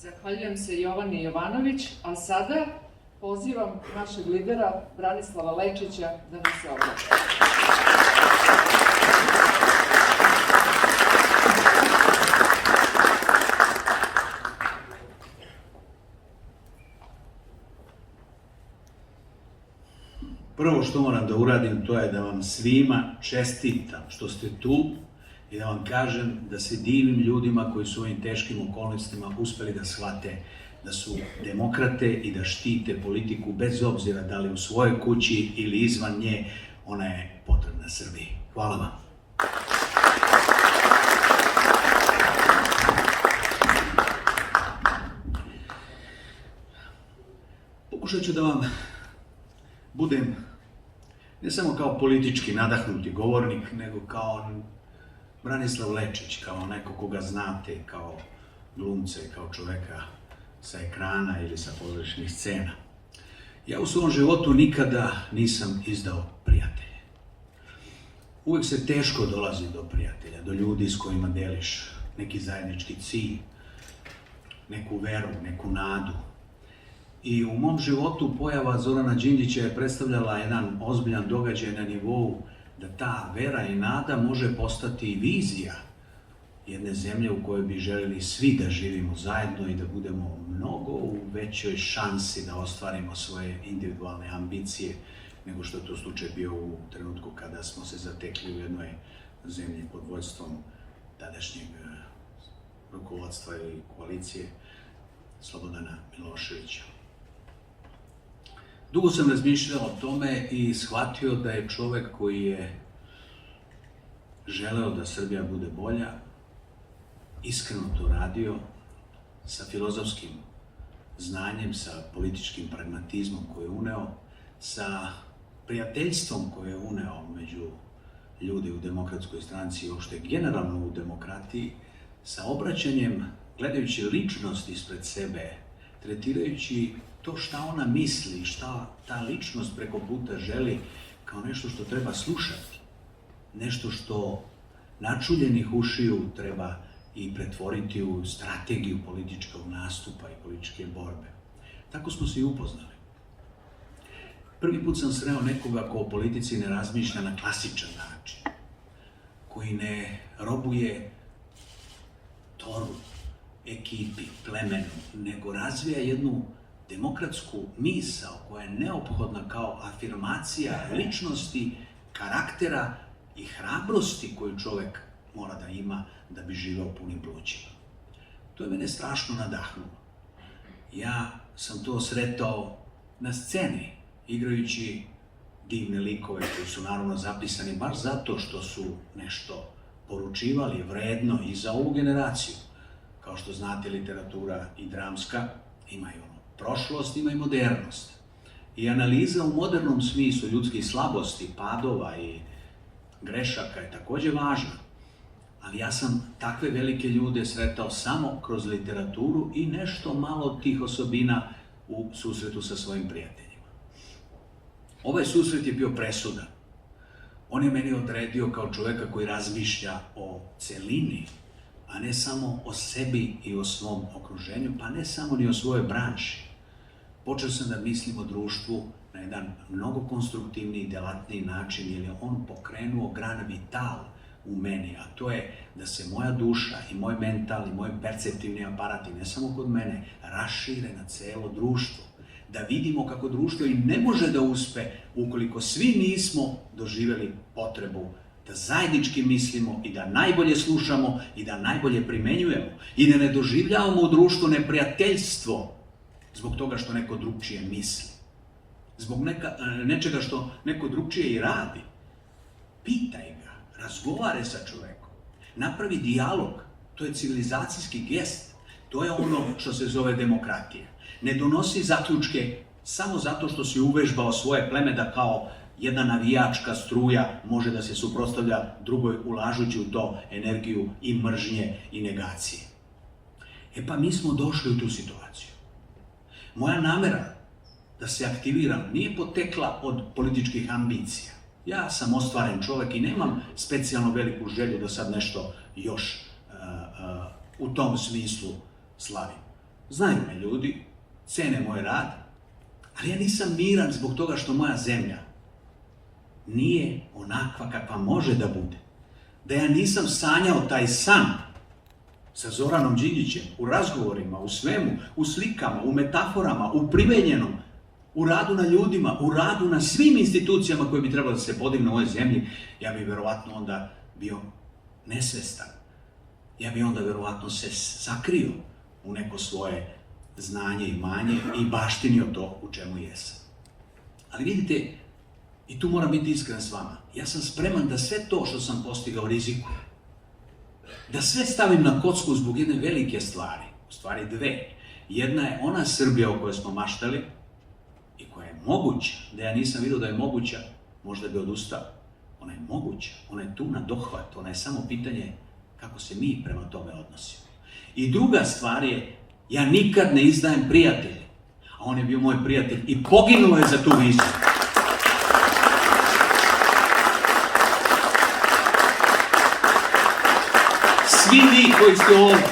Zahvaljujem se Jovani Jovanović, a sada pozivam našeg lidera Branislava Lečića da nam se obrati. Prvo što moram da uradim, to je da vam svima čestitam što ste tu i da vam kažem da se divim ljudima koji su u ovim teškim okolnostima uspeli da shvate da su demokrate i da štite politiku bez obzira da li u svojoj kući ili izvan nje, ona je potrebna Srbiji. Hvala vam. Pokušat ću da vam budem ne samo kao politički nadahnuti govornik, nego kao Branislav Lečić, kao neko koga znate, kao glumce, kao čoveka sa ekrana ili sa pozorišnih scena. Ja u svom životu nikada nisam izdao prijatelje. Uvek se teško dolazi do prijatelja, do ljudi s kojima deliš neki zajednički cilj, neku veru, neku nadu. I u mom životu pojava Zorana Đinđića je predstavljala jedan ozbiljan događaj na nivou da ta vera i nada može postati vizija jedne zemlje u kojoj bi želeli svi da živimo zajedno i da budemo mnogo u većoj šansi da ostvarimo svoje individualne ambicije nego što je to slučaj bio u trenutku kada smo se zatekli u jednoj zemlji pod vođstvom tadašnjeg rukovodstva i koalicije Slobodana Miloševića. Dugo sam razmišljao o tome i shvatio da je čovek koji je želeo da Srbija bude bolja, iskreno to radio, sa filozofskim znanjem, sa političkim pragmatizmom koje je uneo, sa prijateljstvom koje je uneo među ljudi u Demokratskoj stranci i uopšte generalno u demokratiji, sa obraćanjem, gledajući ličnost ispred sebe, tretirajući to šta ona misli, šta ta ličnost preko puta želi kao nešto što treba slušati, nešto što načuljenih ušiju treba i pretvoriti u strategiju političkog nastupa i političke borbe. Tako smo se i upoznali. Prvi put sam sreo nekoga ko o politici ne razmišlja na klasičan način, koji ne robuje toru, ekipi, plemenu, nego razvija jednu demokratsku misao koja je neophodna kao afirmacija ličnosti, karaktera i hrabrosti koju čovek mora da ima da bi živeo punim plućima. To je mene strašno nadahnulo. Ja sam to sretao na sceni, igrajući divne likove koji su naravno zapisani baš zato što su nešto poručivali vredno i za ovu generaciju. Kao što znate, literatura i dramska imaju prošlost, ima i modernost. I analiza u modernom smislu ljudskih slabosti, padova i grešaka je takođe važna. Ali ja sam takve velike ljude sretao samo kroz literaturu i nešto malo tih osobina u susretu sa svojim prijateljima. Ovaj susret je bio presudan. On je meni odredio kao čoveka koji razmišlja o celini, a ne samo o sebi i o svom okruženju, pa ne samo ni o svojoj branši. Počeo sam da mislim o društvu na jedan mnogo konstruktivniji i delatniji način, jer je on pokrenuo gran vital u meni, a to je da se moja duša i moj mental i moj perceptivni aparat, i ne samo kod mene, rašire na celo društvo. Da vidimo kako društvo i ne može da uspe ukoliko svi nismo doživeli potrebu da zajednički mislimo i da najbolje slušamo i da najbolje primenjujemo i da ne doživljavamo u društvu neprijateljstvo zbog toga što neko drugčije misli, zbog nečega što neko drugčije i radi. Pitaj ga, razgovaraj sa čovekom, napravi dijalog, to je civilizacijski gest, to je ono što se zove demokratija. Ne donosi zaključke samo zato što si uvežbao svoje pleme da kao jedna navijačka struja može da se suprotstavlja drugoj ulažući u to energiju i mržnje i negacije. E pa mi smo došli u tu situaciju. Moja namera da se aktiviram nije potekla od političkih ambicija. Ja sam ostvaren čovek i nemam specijalno veliku želju da sad nešto još u tom smislu slavim. znaju me ljudi, cene moj rad, ali ja nisam miran zbog toga što moja zemlja nije onakva kakva može da bude. Da ja nisam sanjao taj san sa Zoranom Đinđićem u razgovorima, u svemu, u slikama, u metaforama, u primenjenom, u radu na ljudima, u radu na svim institucijama koje bi trebalo da se podignu u ovoj zemlji, ja bi verovatno onda bio nesvestan. Ja bi onda verovatno se sakrio u neko svoje znanje i manje i baštinio to u čemu jesam. Ali vidite, i tu moram biti iskren s vama, ja sam spreman da sve to što sam postigao rizikujem. Da sve stavim na kocku zbog jedne velike stvari, u stvari dve. Jedna je ona Srbija o kojoj smo maštali i koja je moguća, da ja nisam vidio da je moguća, možda bi odustao. Ona je moguća, ona je tu na dohvat, ona je samo pitanje kako se mi prema tome odnosimo. I druga stvar je, ja nikad ne izdajem prijatelje, a on je bio moj prijatelj i poginuo je za tu viziju. Svi vi koji ste ovdje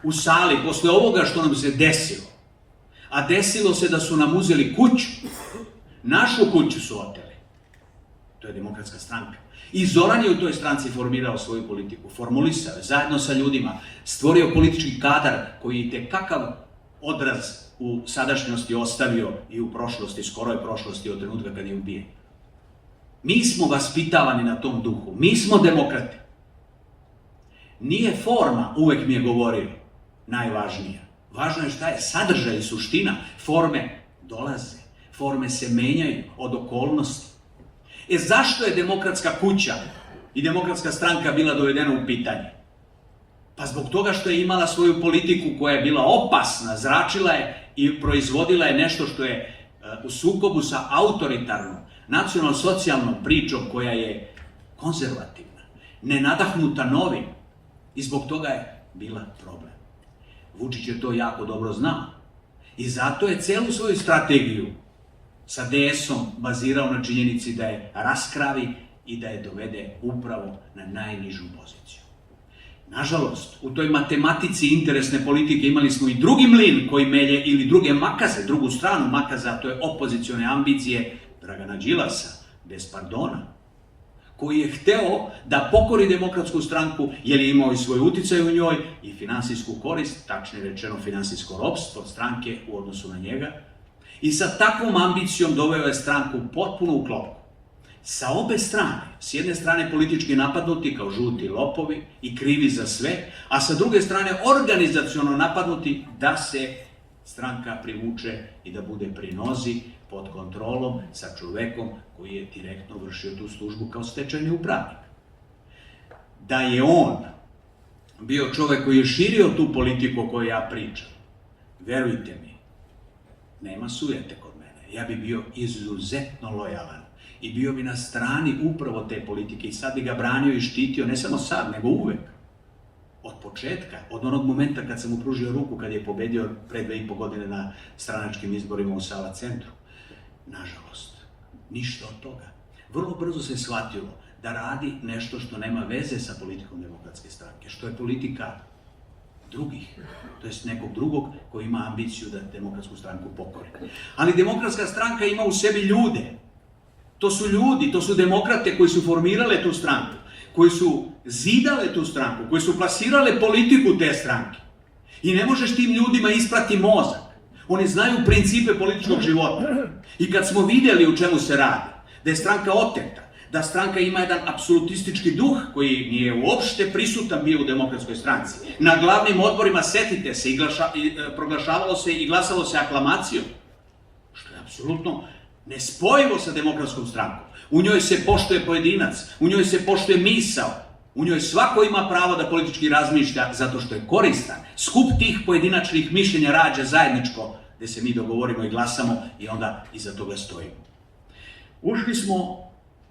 u sali, posle ovoga što nam se desilo, a desilo se da su nam uzeli kuću, našu kuću su oteli. To je Demokratska stranka. I Zoran je u toj stranci formirao svoju politiku, formulisao je zajedno sa ljudima, stvorio politički kadar koji je tekakav odraz u sadašnjosti ostavio i u prošlosti, skoroj prošlosti od trenutka kad je ubijen. Mi smo vaspitavani na tom duhu, mi smo demokrati. Nije forma, uvek mi je govorio, najvažnija. Važno je šta je sadržaj i suština. Forme dolaze, forme se menjaju od okolnosti. Zašto je Demokratska kuća i Demokratska stranka bila dovedena u pitanje? Pa zbog toga što je imala svoju politiku koja je bila opasna, zračila je i proizvodila je nešto što je u sukobu sa autoritarnom, nacionalno-socijalnom pričom koja je konzervativna, nenadahnuta novim i zbog toga je bila problem. Vučić je to jako dobro znao i zato je celu svoju strategiju sa DS-om bazirao na činjenici da je raskravi i da je dovede upravo na najnižu poziciju. Nažalost, u toj matematici interesne politike imali smo i drugi mlin koji melje ili druge makaze, drugu stranu makaza, a to je opozicione ambicije Dragana Đilasa, bez pardona, koji je hteo da pokori Demokratsku stranku jer je imao i svoj uticaj u njoj i finansijsku korist, tačnije rečeno finansijsko ropstvo stranke u odnosu na njega, i sa takvom ambicijom doveo je stranku potpuno u klopku. Sa obe strane, s jedne strane politički napadnuti kao žuti lopovi i krivi za sve, a sa druge strane organizaciono napadnuti da se stranka privuče i da bude pri nozi, pod kontrolom, sa čovekom koji je direktno vršio tu službu kao stečajni upravnik. Da je on bio čovek koji je širio tu politiku o kojoj ja pričam, verujte mi, nema sujete kod mene. Ja bi bio izuzetno lojalan i bio bi na strani upravo te politike i sad bi ga branio i štitio, ne samo sad, nego uvek. Od početka, od onog momenta kad sam mu pružio ruku, kad je pobedio pre 2,5 godine na stranačkim izborima u Sava centru. Nažalost, ništa od toga. Vrlo brzo se shvatilo da radi nešto što nema veze sa politikom Demokratske stranke, što je politika drugih, to jest nekog drugog koji ima ambiciju da Demokratsku stranku pokori. Ali Demokratska stranka ima u sebi ljude. To su ljudi, to su demokrate koji su formirale tu stranku, koji su zidale tu stranku, koji su plasirale politiku te stranke. I ne možeš tim ljudima isprati mozak. Oni znaju principe političkog života. I kad smo vidjeli u čemu se radi, da je stranka oteta, da stranka ima jedan apsolutistički duh koji nije uopšte prisutan bio u Demokratskoj stranci. Na glavnim odborima, setite se, proglašavalo se i glasalo se aklamacijom, što je apsolutno nespojivo sa Demokratskom strankom. U njoj se poštuje pojedinac, u njoj se poštuje misao, u njoj svako ima pravo da politički razmišlja zato što je koristan. Skup tih pojedinačnih mišljenja rađa zajedničko, gde se mi dogovorimo i glasamo i onda iza toga stojimo. Ušli smo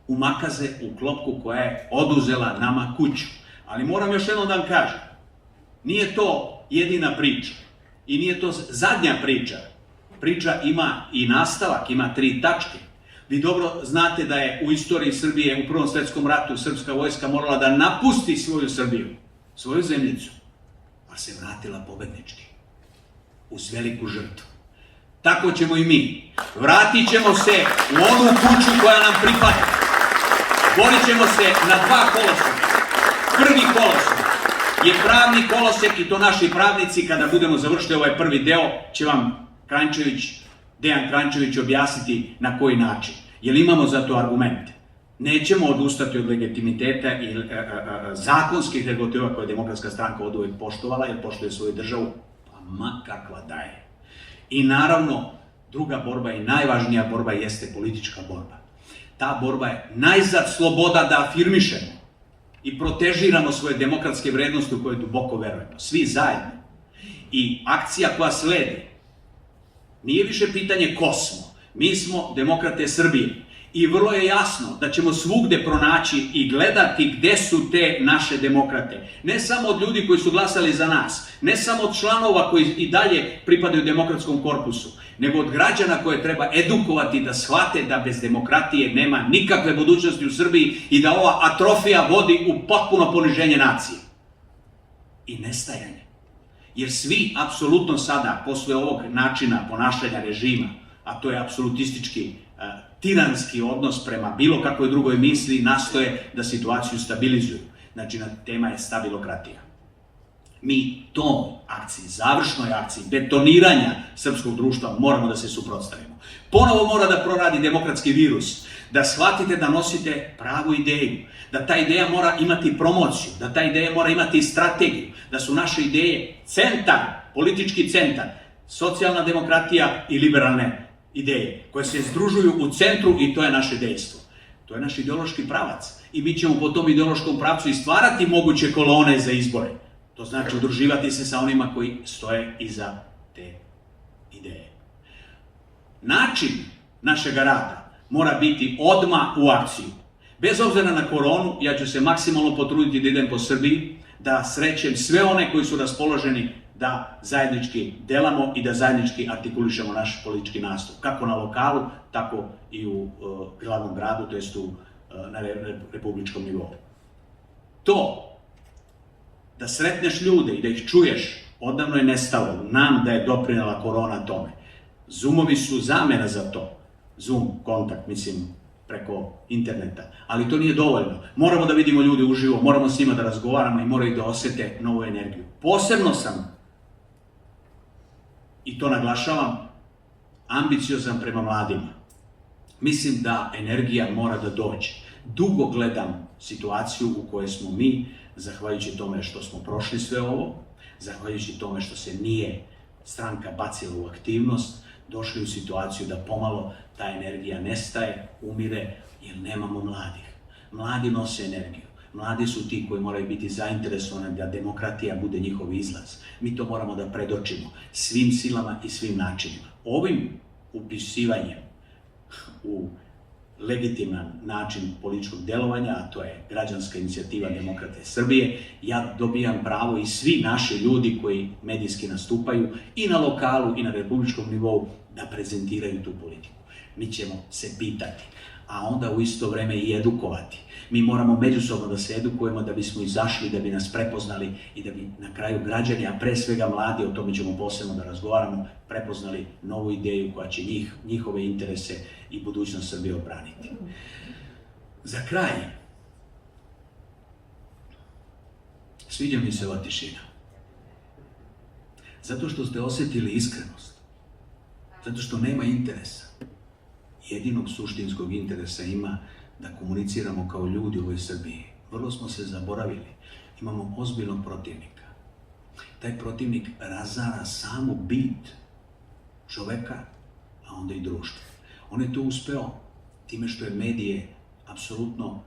u makaze, u klopku koja je oduzela nama kuću. Ali moram još jednom da vam kažem, nije to jedina priča i nije to zadnja priča. Priča ima i nastavak, ima 3 tačke. Vi dobro znate da je u istoriji Srbije u Prvom svetskom ratu srpska vojska morala da napusti svoju Srbiju, svoju zemljicu, ali se vratila pobednički. uz veliku žrtvu. Tako ćemo i mi. Vratit ćemo se u onu kuću koja nam pripada. Borit ćemo se na dva koloseka. Prvi kolosek je pravni kolosek i to naši pravnici, kada budemo završili ovaj prvi deo, će vam Dejan Kranjčević objasniti na koji način. Jer imamo za to argumente. Nećemo odustati od legitimiteta i zakonskih regulativa koje je Demokratska stranka od uvek poštovala, jer poštuje svoju državu, pa ma kakva da je. I naravno, druga borba i najvažnija borba jeste politička borba. Ta borba je najzad sloboda da afirmišemo i protežiramo svoje demokratske vrednosti u koje duboko verujemo. Svi zajedno. I akcija koja sledi nije više pitanje ko smo. Mi smo demokrate Srbije. I vrlo je jasno da ćemo svugde pronaći i gledati gde su te naše demokrate. Ne samo od ljudi koji su glasali za nas, ne samo od članova koji i dalje pripadaju demokratskom korpusu, nego od građana koje treba edukovati da shvate da bez demokratije nema nikakve budućnosti u Srbiji i da ova atrofija vodi u potpuno poniženje nacije i nestajanje. Jer svi apsolutno sada, posle ovog načina ponašanja režima, a to je apsolutistički tiranski odnos prema bilo kakvoj drugoj misli, nastoje da situaciju stabilizuju. Znači, tema je stabilokratija. Mi tom akciji, završnoj akciji, betoniranja srpskog društva moramo da se suprotstavimo. Ponovo mora da proradi demokratski virus, da shvatite da nosite pravu ideju, da ta ideja mora imati promociju, da ta ideja mora imati strategiju, da su naše ideje centar, politički centar, socijalna demokratija i liberalne ideje, koje se združuju u centru i to je naše dejstvo. To je naš ideološki pravac. I mi ćemo po tom ideološkom pravcu i stvarati moguće kolone za izbore. To znači udruživati se sa onima koji stoje iza te ideje. Način našeg rada mora biti odmah u akciju. Bez obzira na koronu, ja ću se maksimalno potruditi da idem po Srbiji, da srećem sve one koji su raspoloženi da zajednički delamo i da zajednički artikulišemo naš politički nastup. Kako na lokalu, tako i u glavnom gradu, to jest na republičkom nivou. To, da sretneš ljude i da ih čuješ, odavno je nestalo. Nam da je doprinela korona tome. Zoomovi su zamena za to. Zoom, kontakt, mislim, preko interneta. Ali to nije dovoljno. Moramo da vidimo ljude uživo, moramo s njima da razgovaramo i moraju da osete novu energiju. Posebno sam, i to naglašavam, ambiciozan prema mladima. Mislim da energija mora da dođe. Dugo gledam situaciju u kojoj smo mi, zahvaljujući tome što smo prošli sve ovo, zahvaljujući tome što se nije stranka bacila u aktivnost, došli u situaciju da pomalo ta energija nestaje, umire, jer nemamo mladih. Mladi nose energiju. Mladi su ti koji moraju biti zainteresovani da demokratija bude njihov izlaz. Mi to moramo da predočimo svim silama i svim načinima. Ovim upisivanjem u legitiman način političkog delovanja, a to je građanska inicijativa Demokrate Srbije, ja dobijam pravo i svi naši ljudi koji medijski nastupaju i na lokalu i na republičkom nivou da prezentiraju tu politiku. Mi ćemo se pitati, a onda u isto vreme i edukovati. Mi moramo međusobno da se edukujemo da bismo izašli, da bi nas prepoznali i da bi na kraju građani, a pre svega mladi, o tome ćemo posebno da razgovaramo, prepoznali novu ideju koja će njihove interese i budućnost Srbije odbraniti. Za kraj, sviđa mi se ova tišina. Zato što ste osetili iskrenost. Zato što nema interesa. Jedinog suštinskog interesa ima da komuniciramo kao ljudi u ovoj Srbiji. Vrlo smo se zaboravili. Imamo ozbiljnog protivnika. Taj protivnik razara samu bit čoveka, a onda i društva. On je to uspeo time što je medije apsolutno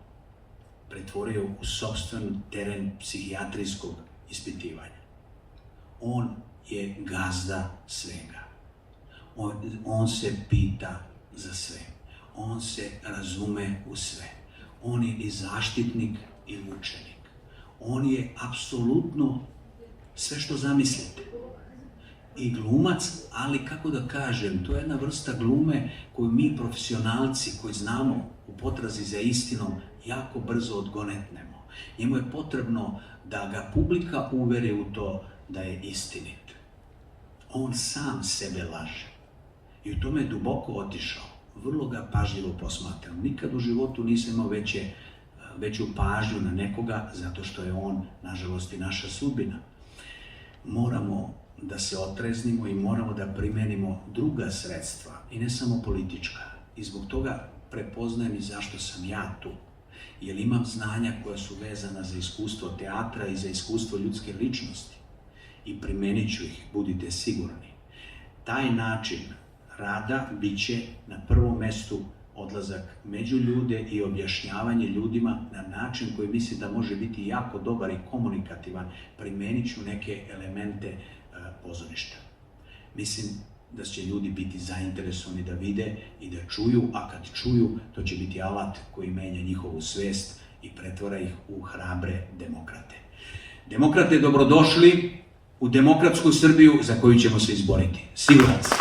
pretvorio u sopstven teren psihijatrijskog ispitivanja. On je gazda svega. On se pita za sve. On se razume u sve. On je i zaštitnik i mučenik. On je apsolutno sve što zamislite. I glumac, ali kako da kažem, to je jedna vrsta glume koju mi profesionalci koji znamo u potrazi za istinom jako brzo odgonetnemo. Njemu je potrebno da ga publika uveri u to da je istinit. On sam sebe laže. I u tome je duboko otišao. Vrlo ga pažljivo posmatram. Nikad u životu nisam imao veću pažnju na nekoga, zato što je on, nažalost, i naša sudbina. Moramo da se otreznimo i moramo da primenimo druga sredstva, i ne samo politička. I zbog toga prepoznajem i zašto sam ja tu. Jer imam znanja koja su vezana za iskustvo teatra i za iskustvo ljudske ličnosti. I primenit ću ih, budite sigurni. Taj način rada bit će na prvom mestu odlazak među ljude i objašnjavanje ljudima na način koji mislim da može biti jako dobar i komunikativan. Primenit ću neke elemente pozorišta. Mislim da će ljudi biti zainteresovani da vide i da čuju, a kad čuju, to će biti alat koji menja njihovu svest i pretvara ih u hrabre demokrate. Demokrate, dobrodošli u demokratsku Srbiju za koju ćemo se izboriti. Siguran sam.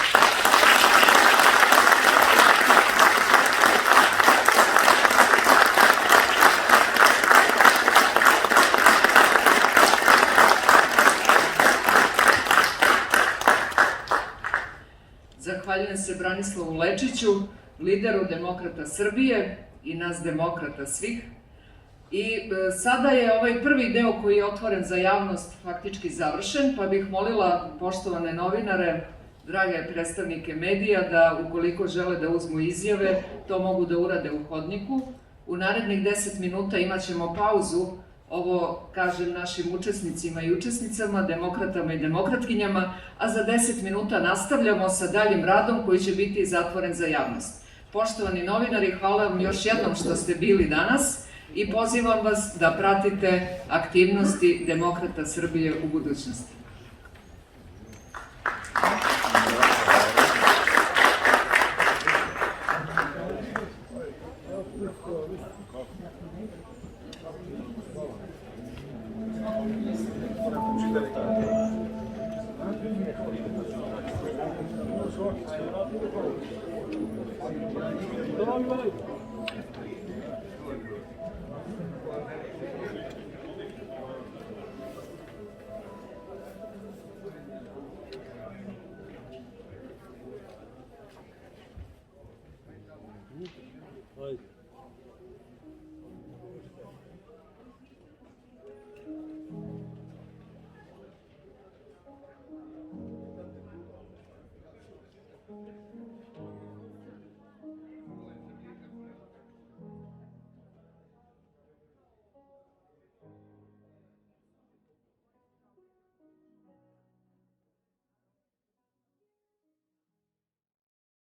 Zahvaljujem se Branislavu Lečiću, lideru Demokrata Srbije i nas demokrata svih. I sada je ovaj prvi deo koji je otvoren za javnost faktički završen, pa bih molila poštovane novinare, drage predstavnike medija, da ukoliko žele da uzmu izjave, to mogu da urade u hodniku. U narednih 10 minuta imat ćemo pauzu. Ovo kažem našim učesnicima i učesnicama, demokratama i demokratkinjama, a za 10 minuta nastavljamo sa daljim radom koji će biti zatvoren za javnost. Poštovani novinari, hvala vam još jednom što ste bili danas i pozivam vas da pratite aktivnosti Demokrata Srbije u budućnosti. Давай.